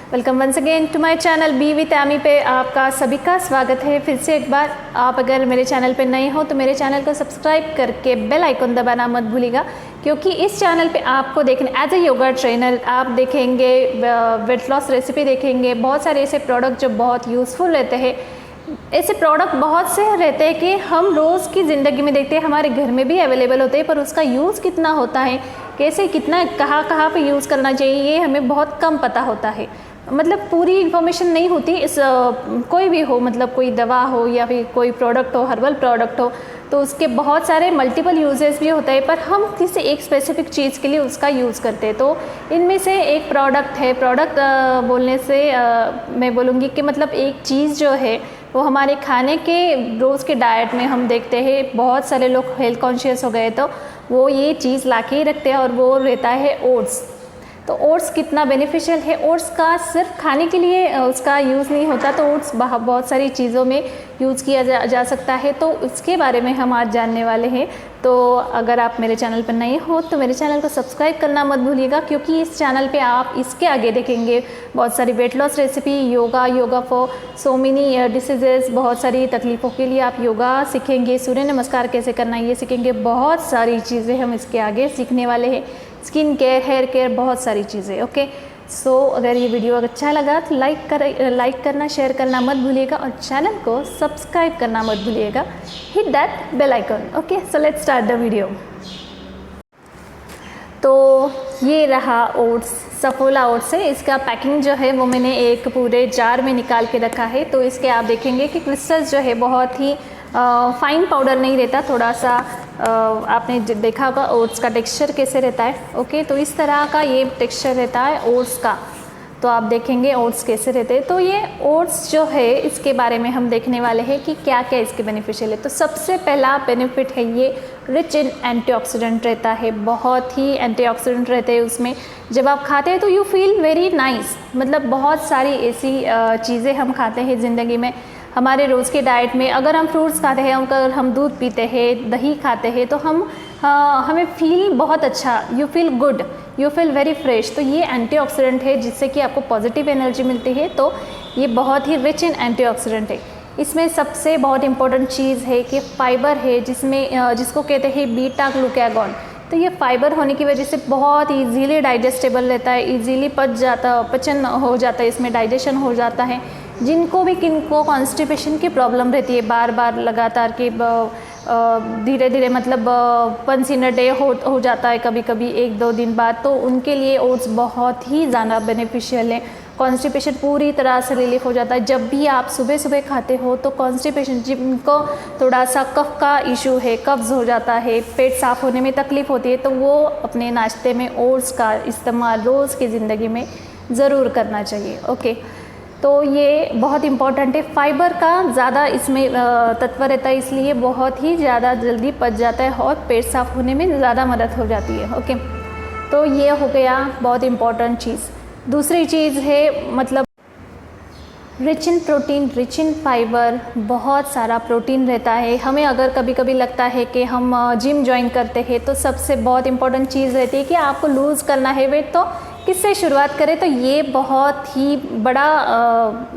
Welcome once again to my channel be with Amy पे आपका सभी का स्वागत है। फिर से एक बार आप अगर मेरे चैनल पे नए हो तो मेरे चैनल को सब्सक्राइब करके बेल आइकन दबाना मत भूलिएगा, क्योंकि इस चैनल पे आपको देखने एज ए योगा ट्रेनर आप देखेंगे वेट लॉस रेसिपी देखेंगे, बहुत सारे ऐसे प्रोडक्ट जो बहुत यूज़फुल रहते हैं। ऐसे प्रोडक्ट बहुत से रहते हैं कि हम रोज़ की ज़िंदगी में देखते हैं, हमारे घर में भी अवेलेबल होते हैं, पर उसका यूज़ कितना होता है, कैसे कितना कहाँ पे यूज़ करना चाहिए, ये हमें बहुत कम पता होता है। मतलब पूरी इन्फॉर्मेशन नहीं होती इस कोई भी हो, मतलब कोई दवा हो या फिर कोई प्रोडक्ट हो, हर्बल प्रोडक्ट हो, तो उसके बहुत सारे मल्टीपल यूजेस भी होता है, पर हम किसी एक स्पेसिफिक चीज़ के लिए उसका यूज़ करते हैं। तो इनमें से एक प्रोडक्ट है, प्रोडक्ट बोलने से मैं बोलूँगी कि मतलब एक चीज़ जो है वो हमारे खाने के रोज़ के डाइट में हम देखते हैं बहुत सारे लोग हेल्थ कॉन्शियस हो गए तो वो ये चीज़ ला के ही रखते हैं, और वो रहता है ओट्स। तो ओट्स कितना बेनिफिशियल है, ओट्स का सिर्फ खाने के लिए उसका यूज़ नहीं होता, तो ओट्स बहुत सारी चीज़ों में यूज़ किया जा सकता है। तो उसके बारे में हम आज जानने वाले हैं। तो अगर आप मेरे चैनल पर नए हो तो मेरे चैनल को सब्सक्राइब करना मत भूलिएगा, क्योंकि इस चैनल पे आप इसके आगे देखेंगे बहुत सारी weight loss recipe, yoga for so many diseases, बहुत सारी तकलीफ़ों के लिए आप योगा सीखेंगे, सूर्य नमस्कार कैसे करना ये सीखेंगे, बहुत सारी चीज़ें हम इसके आगे सीखने वाले हैं, स्किन केयर, हेयर केयर, बहुत सारी चीज़ें। ओके, सो अगर ये वीडियो अच्छा लगा तो लाइक करना, शेयर करना मत भूलिएगा, और चैनल को सब्सक्राइब करना मत भूलिएगा। Hit that bell icon. Okay, so let's start the video. तो ये रहा ओट्स, सफोला ओट्स है। इसका पैकिंग जो है वो मैंने एक पूरे जार में निकाल के रखा है। तो इसके आप देखेंगे कि क्रिस्टल्स जो है बहुत ही फाइन पाउडर नहीं रहता, थोड़ा सा आपने देखा होगा ओट्स का टेक्सचर कैसे रहता है। ओके, तो इस तरह का ये टेक्सचर रहता है ओट्स का। तो आप देखेंगे ओट्स कैसे रहते हैं। तो ये ओट्स जो है इसके बारे में हम देखने वाले हैं कि क्या क्या इसके बेनिफिशियल है। तो सबसे पहला बेनिफिट है ये रिच इन एंटीऑक्सीडेंट रहता है, बहुत ही एंटीऑक्सीडेंट रहते हैं उसमें। जब आप खाते हैं तो यू फील वेरी नाइस। मतलब बहुत सारी ऐसी चीज़ें हम खाते हैं ज़िंदगी में हमारे रोज़ के डाइट में। अगर हम फ्रूट्स खाते हैं, अगर हम दूध पीते हैं, दही खाते हैं, तो हमें फील बहुत अच्छा, you feel good, you feel very fresh. तो ये एंटीऑक्सीडेंट है जिससे कि आपको पॉजिटिव एनर्जी मिलती है। तो ये बहुत ही रिच इन एंटीऑक्सीडेंट है। इसमें सबसे बहुत इंपॉर्टेंट चीज़ है कि फाइबर है, जिसको कहते हैं बीटा ग्लूकागॉन। तो ये फाइबर होने की वजह से बहुत ईजीली डाइजेस्टेबल रहता है, ईजीली पचन हो जाता है, इसमें डाइजेशन हो जाता है। किनको कॉन्स्टिपेशन की प्रॉब्लम रहती है, बार बार लगातार के धीरे धीरे, मतलब वंस इन अ डे हो जाता है, कभी कभी 1-2 दिन बाद, तो उनके लिए ओट्स बहुत ही ज़्यादा बेनिफिशियल है। कॉन्स्टिपेशन पूरी तरह से रिलीफ हो जाता है। जब भी आप सुबह सुबह खाते हो तो कॉन्स्टिपेशन, जिनको थोड़ा सा कफ का इशू है, कब्ज़ हो जाता है, पेट साफ़ होने में तकलीफ़ होती है, तो वो अपने नाश्ते में ओट्स का इस्तेमाल रोज़ की ज़िंदगी में ज़रूर करना चाहिए। ओके, तो ये बहुत इम्पॉर्टेंट है। फाइबर का ज़्यादा इसमें तत्व रहता है, इसलिए बहुत ही ज़्यादा जल्दी पच जाता है और पेट साफ़ होने में ज़्यादा मदद हो जाती है। ओके, तो ये हो गया बहुत इम्पॉर्टेंट चीज़। दूसरी चीज़ है मतलब rich in protein, rich in fibre, बहुत सारा प्रोटीन रहता है। हमें अगर कभी कभी लगता है कि हम जिम ज्वाइन करते हैं तो सबसे बहुत इम्पॉर्टेंट चीज़ रहती है कि आपको लूज़ करना है वेट, तो किससे शुरुआत करें। तो ये बहुत ही बड़ा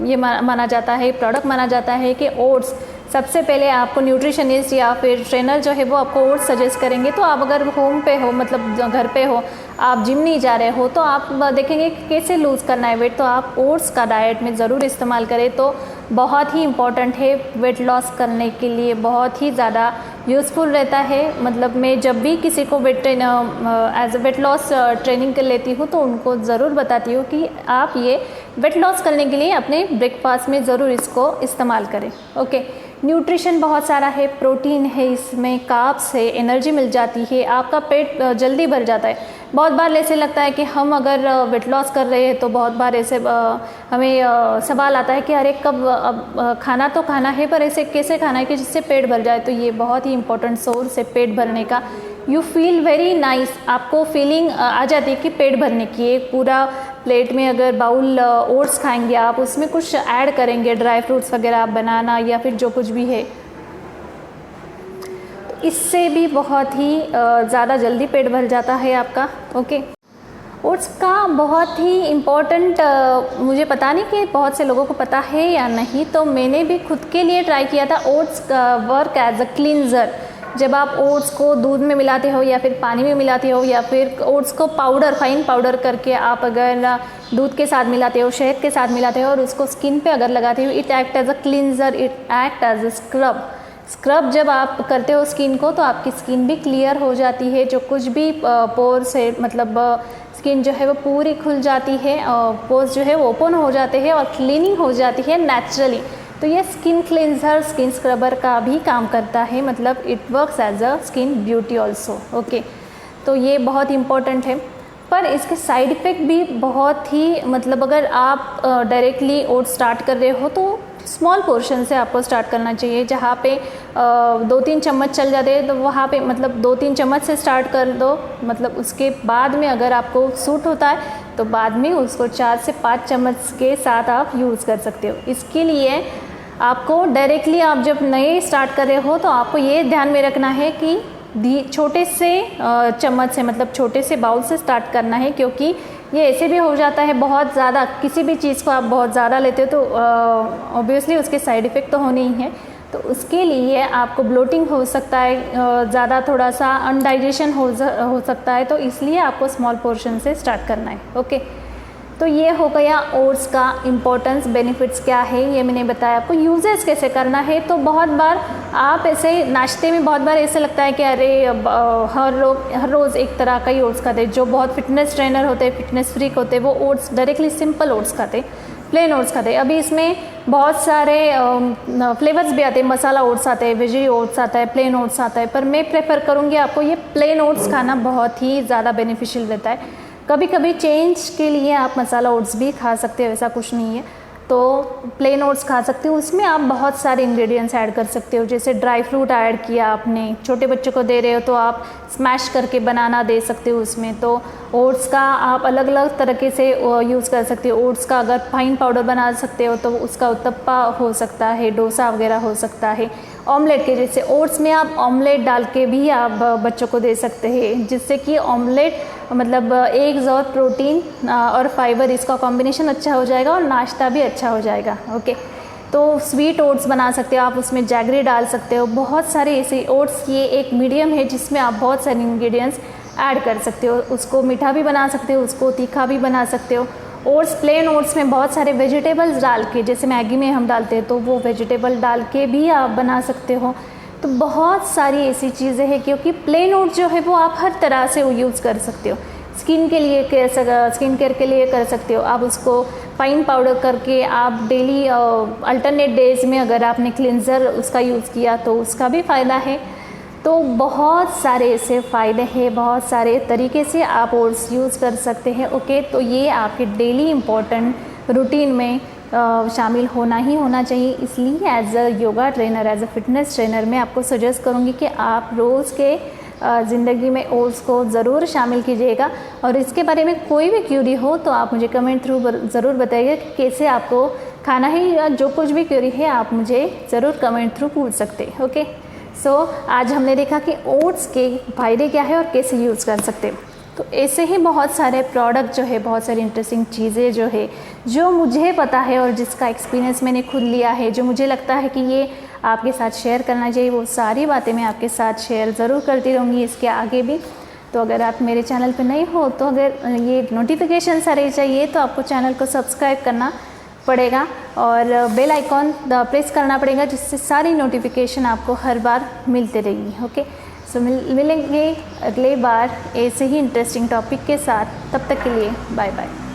ये माना जाता है, प्रोडक्ट माना जाता है कि ओट्स। सबसे पहले आपको न्यूट्रिशनिस्ट या फिर ट्रेनर जो है वो आपको ओट्स सजेस्ट करेंगे। तो आप अगर होम पे हो, मतलब घर पे हो, आप जिम नहीं जा रहे हो, तो आप देखेंगे कि कैसे लूज़ करना है वेट, तो आप ओट्स का डाइट में ज़रूर इस्तेमाल करें। तो बहुत ही इम्पॉर्टेंट है, वेट लॉस करने के लिए बहुत ही ज़्यादा यूज़फुल रहता है। मतलब मैं जब भी किसी को as a weight loss training कर लेती हूँ तो उनको ज़रूर बताती हूँ कि आप ये वेट लॉस करने के लिए अपने ब्रेकफास्ट में ज़रूर इसको इस्तेमाल करें। ओके, न्यूट्रिशन बहुत सारा है, प्रोटीन है, इसमें कार्ब्स है, एनर्जी मिल जाती है, आपका पेट जल्दी भर जाता है। बहुत बार ऐसे लगता है कि हम अगर वेट लॉस कर रहे हैं तो बहुत बार ऐसे हमें सवाल आता है कि अरे कब खाना तो खाना है, पर ऐसे कैसे खाना है कि जिससे पेट भर जाए। तो ये बहुत ही इंपॉर्टेंट सोर्स है पेट भरने का। यू फील वेरी नाइस, आपको फीलिंग आ जाती है कि पेट भरने की। एक पूरा प्लेट में अगर बाउल ओट्स खाएंगे आप, उसमें कुछ ऐड करेंगे, ड्राई फ्रूट्स वगैरह, बनाना या फिर जो कुछ भी है, इससे भी बहुत ही ज़्यादा जल्दी पेट भर जाता है आपका। ओके, ओट्स का बहुत ही इम्पोर्टेंट, मुझे पता नहीं कि बहुत से लोगों को पता है या नहीं, तो मैंने भी खुद के लिए ट्राई किया था। Oats work as a cleanser. जब आप ओट्स को दूध में मिलाते हो या फिर पानी में मिलाते हो या फिर ओट्स को पाउडर, फाइन पाउडर करके आप अगर दूध के साथ मिलाते हो, शहद के साथ मिलाते हो और उसको स्किन पे अगर लगाते हो, it act as a cleanser, it act as a scrub जब आप करते हो स्किन को तो आपकी स्किन भी क्लियर हो जाती है। जो कुछ भी पोर्स है, मतलब स्किन जो है वो पूरी खुल जाती है, पोर्स जो है वो ओपन हो जाते हैं और क्लीनिंग हो जाती है नेचुरली। तो ये स्किन क्लेंजर, स्किन स्क्रबर का भी काम करता है, मतलब it works as a skin beauty also. Okay, तो ये बहुत इम्पॉर्टेंट है। पर इसके साइड इफ़ेक्ट भी बहुत ही, मतलब अगर आप डायरेक्टली ओट्स स्टार्ट कर रहे हो तो स्मॉल पोर्शन से आपको स्टार्ट करना चाहिए। जहाँ पे 2-3 चम्मच चल जाते हैं तो वहाँ पे मतलब 2-3 चम्मच से स्टार्ट कर दो। मतलब उसके बाद में अगर आपको सूट होता है तो बाद में उसको 4 से 5 चम्मच के साथ आप यूज़ कर सकते हो। इसके लिए आपको डायरेक्टली, आप जब नए स्टार्ट कर रहे हो तो आपको ये ध्यान में रखना है कि छोटे से चम्मच से, मतलब छोटे से बाउल से स्टार्ट करना है, क्योंकि ये ऐसे भी हो जाता है बहुत ज़्यादा, किसी भी चीज़ को आप बहुत ज़्यादा लेते हो तो ऑब्वियसली उसके साइड इफ़ेक्ट तो होने ही है। तो उसके लिए आपको ब्लोटिंग हो सकता है, ज़्यादा थोड़ा सा अनडाइजेशन हो सकता है, तो इसलिए आपको स्मॉल पोर्शन से स्टार्ट करना है। ओके, तो ये हो गया ओट्स का इम्पोर्टेंस, बेनिफिट्स क्या है ये मैंने बताया आपको। यूजेस कैसे करना है, तो बहुत बार आप ऐसे नाश्ते में बहुत बार ऐसे लगता है कि अरे हर रोज़ एक तरह का ही ओट्स खाते हैं। जो बहुत फिटनेस ट्रेनर होते हैं, फिटनेस फ्रीक होते हैं, वो ओट्स डायरेक्टली सिंपल ओट्स खाते, प्लेन ओट्स खाते। अभी इसमें बहुत सारे फ्लेवर्स भी आते हैं, मसाला ओट्स आते हैं, वेजी ओट्स आता है, प्लेन ओट्स आता है, पर मैं प्रेफर करूँगी आपको ये प्लेन ओट्स खाना बहुत ही ज़्यादा बेनिफिशियल रहता है। कभी कभी चेंज के लिए आप मसाला ओट्स भी खा सकते हो, ऐसा कुछ नहीं है, तो प्लेन ओट्स खा सकते हो। उसमें आप बहुत सारे इंग्रेडिएंट्स ऐड कर सकते हो, जैसे ड्राई फ्रूट ऐड किया आपने, छोटे बच्चों को दे रहे हो तो आप स्मैश करके बनाना दे सकते हो उसमें। तो ओट्स का आप अलग अलग तरीके से यूज़ कर सकते हो। ओट्स का अगर फाइन पाउडर बना सकते हो तो उसका उत्तप्पा हो सकता है, डोसा वगैरह हो सकता है। ऑमलेट के जैसे ओट्स में आप ऑमलेट डाल के भी आप बच्चों को दे सकते हैं, जिससे कि ऑमलेट मतलब एग्स और प्रोटीन और फाइबर, इसका कॉम्बिनेशन अच्छा हो जाएगा और नाश्ता भी अच्छा हो जाएगा। ओके, तो स्वीट ओट्स बना सकते हो आप, उसमें जैगरी डाल सकते हो। बहुत सारे ऐसे ओट्स, ये एक मीडियम है जिसमें आप बहुत सारे इंग्रेडिएंट्स ऐड कर सकते हो। उसको मीठा भी बना सकते हो, उसको तीखा भी बना सकते हो। ओट्स, प्लेन ओट्स में बहुत सारे वेजिटेबल्स डाल के, जैसे मैगी में हम डालते हैं तो वो वेजिटेबल डाल के भी आप बना सकते हो। तो बहुत सारी ऐसी चीज़ें हैं, क्योंकि प्लेन ओट्स जो है वो आप हर तरह से वो यूज़ कर सकते हो। स्किन के लिए स्किन केयर के लिए कर सकते हो आप, उसको फाइन पाउडर करके आप डेली अल्टरनेट डेज में अगर आपने क्लिनज़र उसका यूज़ किया तो उसका भी फ़ायदा है। तो बहुत सारे ऐसे फ़ायदे हैं, बहुत सारे तरीके से आप ओट्स यूज़ कर सकते हैं। ओके, तो ये आपके डेली इम्पॉर्टेंट रूटीन में शामिल होना ही होना चाहिए। इसलिए as a yoga trainer, as a fitness trainer मैं आपको सजेस्ट करूँगी कि आप रोज़ के ज़िंदगी में ओट्स को ज़रूर शामिल कीजिएगा। और इसके बारे में कोई भी क्यूरी हो तो आप मुझे कमेंट थ्रू ज़रूर बताइएगा कि कैसे आपको खाना है, या जो कुछ भी क्यूरी है आप मुझे ज़रूर कमेंट थ्रू पूछ सकते हैं। ओके, सो आज हमने देखा कि ओट्स के फ़ायदे क्या है और कैसे यूज़ कर सकते हैं। तो ऐसे ही बहुत सारे प्रोडक्ट जो है, बहुत सारी इंटरेस्टिंग चीज़ें जो है, जो मुझे पता है और जिसका एक्सपीरियंस मैंने खुद लिया है, जो मुझे लगता है कि ये आपके साथ शेयर करना चाहिए, वो सारी बातें मैं आपके साथ शेयर ज़रूर करती रहूँगी इसके आगे भी। तो अगर आप मेरे चैनल पर नए हो तो अगर ये नोटिफिकेशन सारे चाहिए तो आपको चैनल को सब्सक्राइब करना पड़ेगा और बेल आइकॉन प्रेस करना पड़ेगा, जिससे सारी नोटिफिकेशन आपको हर बार मिलते रहेगी। ओके, सो मिलेंगे अगले बार ऐसे ही इंटरेस्टिंग टॉपिक के साथ। तब तक के लिए बाय बाय।